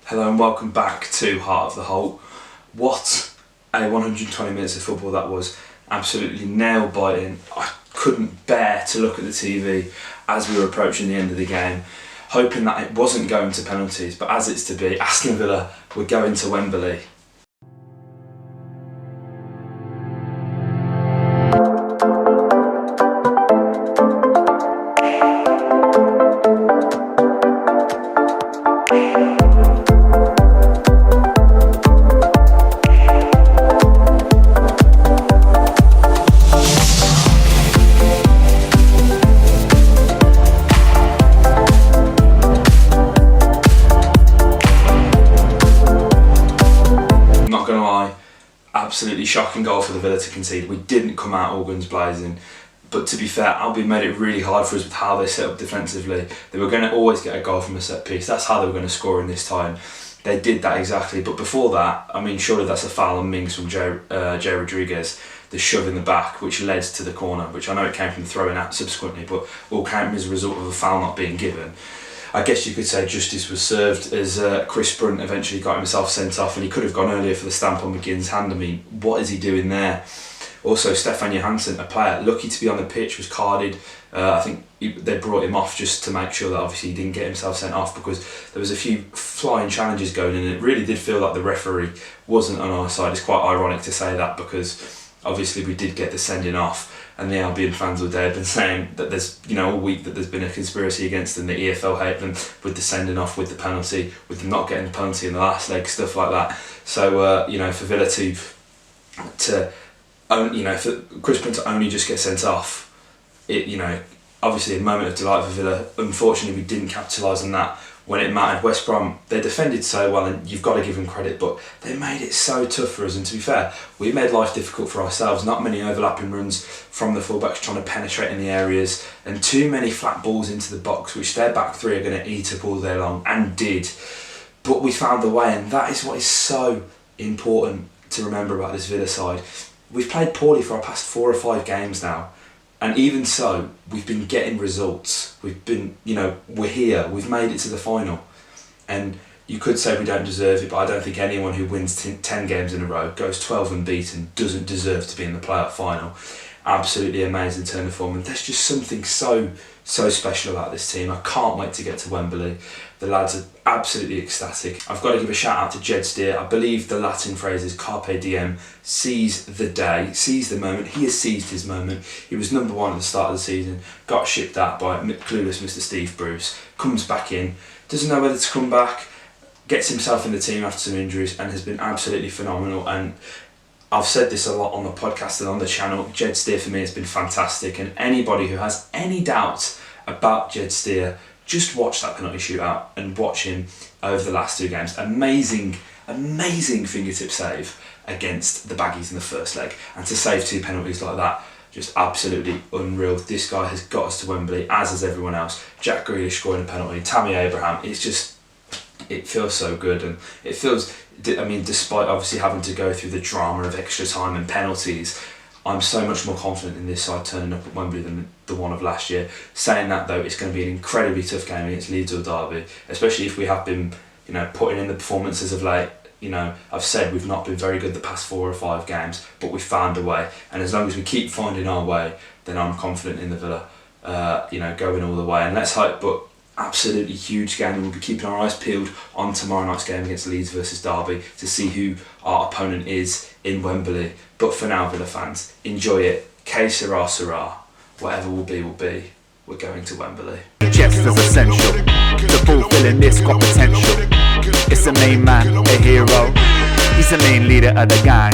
Hello and welcome back to Heart of the Holt. What a 120 minutes of football that was. Absolutely nail biting. I couldn't bear to look at the TV as we were approaching the end of the game, hoping that it wasn't going to penalties, but as it's to be, Aston Villa were going to Wembley. Absolutely shocking goal for the Villa to concede. We didn't come out all guns blazing, but to be fair, Albion made it really hard for us with how they set up defensively. They were going to always get a goal from a set piece. That's how they were going to score in this time. They did that exactly, but before that, I mean, surely that's a foul on Mings from Jay Rodriguez, the shove in the back, which led to the corner, which I know it came from the throw-in out subsequently, but all came as a result of a foul not being given. I guess you could say justice was served as Chris Brunt eventually got himself sent off, and he could have gone earlier for the stamp on McGinn's hand. I mean, what is he doing there? Also, Stefan Johansson, a player lucky to be on the pitch, was carded. I think they brought him off just to make sure that obviously he didn't get himself sent off, because there was a few flying challenges going in, and it really did feel like the referee wasn't on our side. It's quite ironic to say that, because obviously we did get the sending off, and the Albion fans all day have been saying that there's, all week that there's been a conspiracy against them, the EFL hate them with the sending off, with the penalty, with them not getting the penalty in the last leg, stuff like that. So, for Villa to for Chris Brunt to only just get sent off, obviously a moment of delight for Villa. Unfortunately, we didn't capitalise on that when it mattered. West Brom, they defended so well, and you've got to give them credit, but they made it so tough for us, and to be fair, we made life difficult for ourselves. Not many overlapping runs from the fullbacks trying to penetrate in the areas, and too many flat balls into the box, which their back three are going to eat up all day long, and did. But we found the way, and that is what is so important to remember about this Villa side. We've played poorly for our past 4 or 5 games now, and even so, we've been getting results. We've been, we're here. We've made it to the final. And you could say we don't deserve it, but I don't think anyone who wins 10 games in a row, goes 12 unbeaten, doesn't deserve to be in the playoff final. Absolutely amazing turn of form. And there's just something so special about this team. I can't wait to get to Wembley. The lads are absolutely ecstatic. I've got to give a shout out to Jed Steer. I believe the Latin phrase is carpe diem, seize the day, seize the moment. He has seized his moment. He was number 1 at the start of the season, got shipped out by clueless Mr. Steve Bruce, comes back in, doesn't know whether to come back, gets himself in the team after some injuries, and has been absolutely phenomenal. And I've said this a lot on the podcast and on the channel, Jed Steer for me has been fantastic, and anybody who has any doubt about Jed Steer, just watch that penalty shootout and watch him over the last 2 games. Amazing fingertip save against the Baggies in the first leg, and to save 2 penalties like that, just absolutely unreal. This guy has got us to Wembley, as has everyone else. Jack Grealish scoring a penalty, Tammy Abraham, it feels so good, and it feels, despite obviously having to go through the drama of extra time and penalties, I'm so much more confident in this side turning up at Wembley than the one of last year. Saying that though, it's going to be an incredibly tough game against Leeds or Derby, especially if we have been, putting in the performances of late. I've said we've not been very good the past 4 or 5 games, but we've found a way, and as long as we keep finding our way, then I'm confident in the Villa, going all the way. And let's hope, but absolutely huge game, and we'll be keeping our eyes peeled on tomorrow night's game against Leeds versus Derby to see who our opponent is in Wembley. But for now, Villa fans, enjoy it. Que sera, sera. Whatever will be, will be. We're going to Wembley. Just as essential to fulfilling this got potential. It's a main man, a hero. He's the main leader of the gang.